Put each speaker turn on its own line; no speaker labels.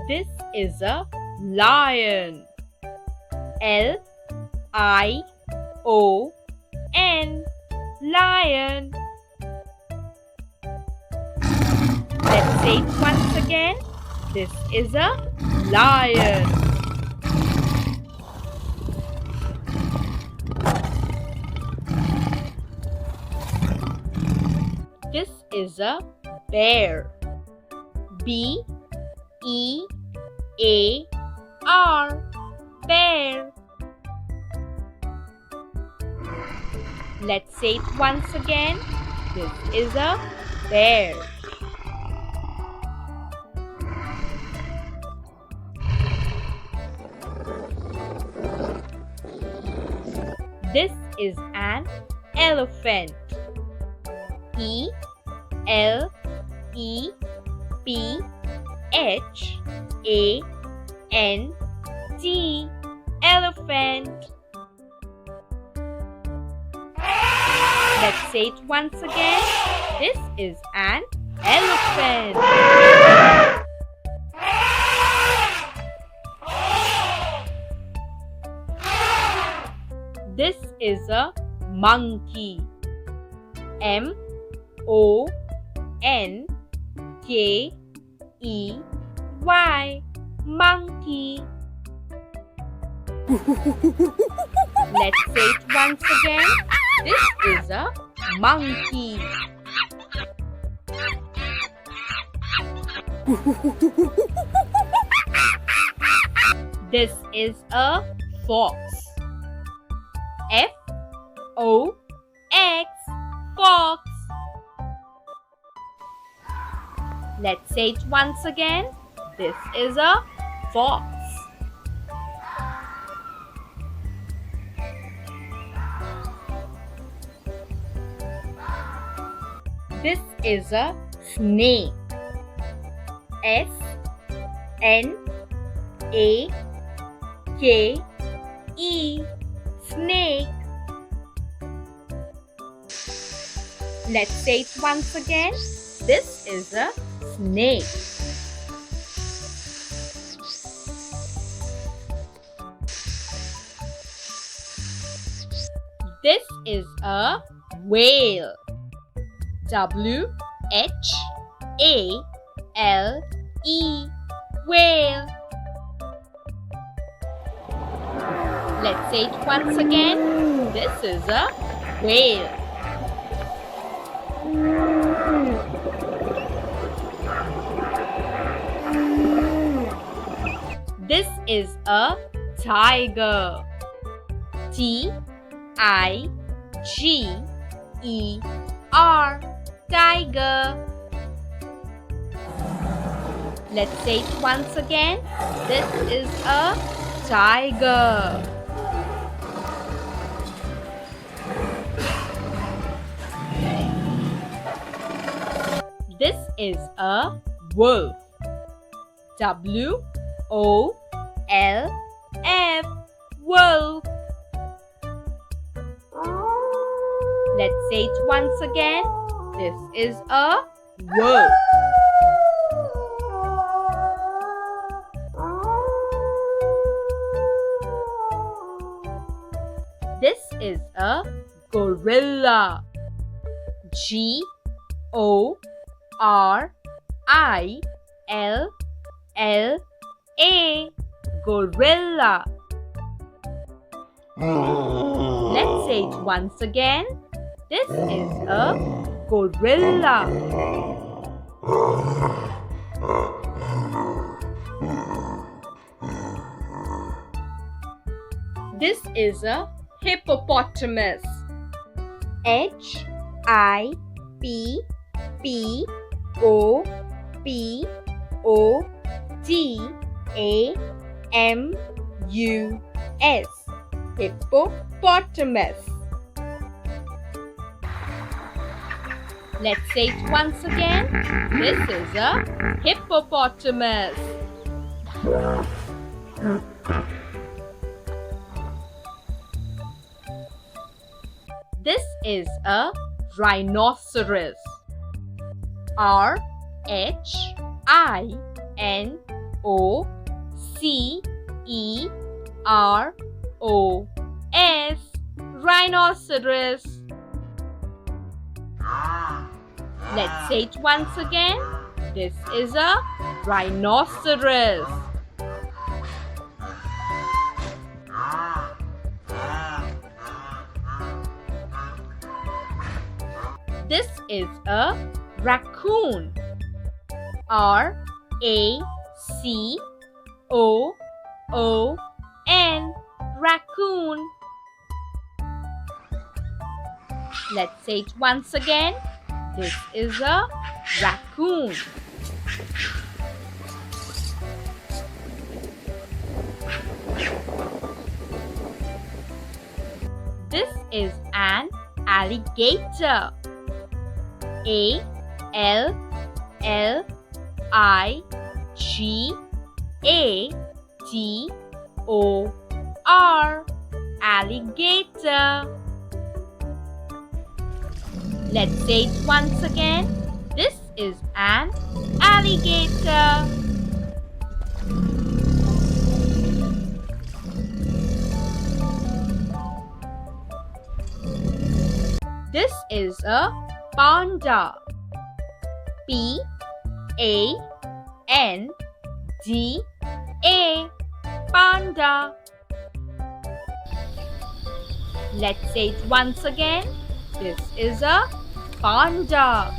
This is a lion. L-I-O-N. Lion. Let's say it once again. This is a lion. This is a bear. B-E-A-R. Bear. Let's say it once again. This is a bear. This is an elephant. E-L-E-P-H-A-N-T. Elephant. Let's say it once again. This is an elephant. This is a monkey. M-O-N-K-E-Y. Monkey. Let's say it once again. This is a monkey. This is a fox. F-O-X. Fox. Let's say it once again. This is a fox. This is a snake. S-N-A-K-E. Snake. Let's say it once again. This is a snake. This is a whale. W-H-A-L-E. Whale. Let's say it once again. This is a whale. This is a tiger. T-I-G-E-R. Tiger. Let's say it once again. This is a tiger. This is a wolf. W-O-L-F. Wolf. Let's say it once again. This is a wolf. This is a gorilla. G-O-R-I-L-L-A. Gorilla. Let's say it once again. This is a gorilla. This is a hippopotamus. H-I-P-P-O-T-A-M-U-S. Hippopotamus. Let's say it once again. This is a hippopotamus. This is a rhinoceros. R-H-I-N O C E R O S. Rhinoceros. Let's say it once again. This is a rhinoceros. This is a raccoon. R-A-C-O-O-N. Raccoon. Let's say it once again. This is a raccoon. This is an alligator. A-L-L-I-G-A-T-O-R. Alligator. Let's say it once again. This is an alligator. This is a panda. P-A-N-D-A. Panda. Let's say it once again. This is a panda.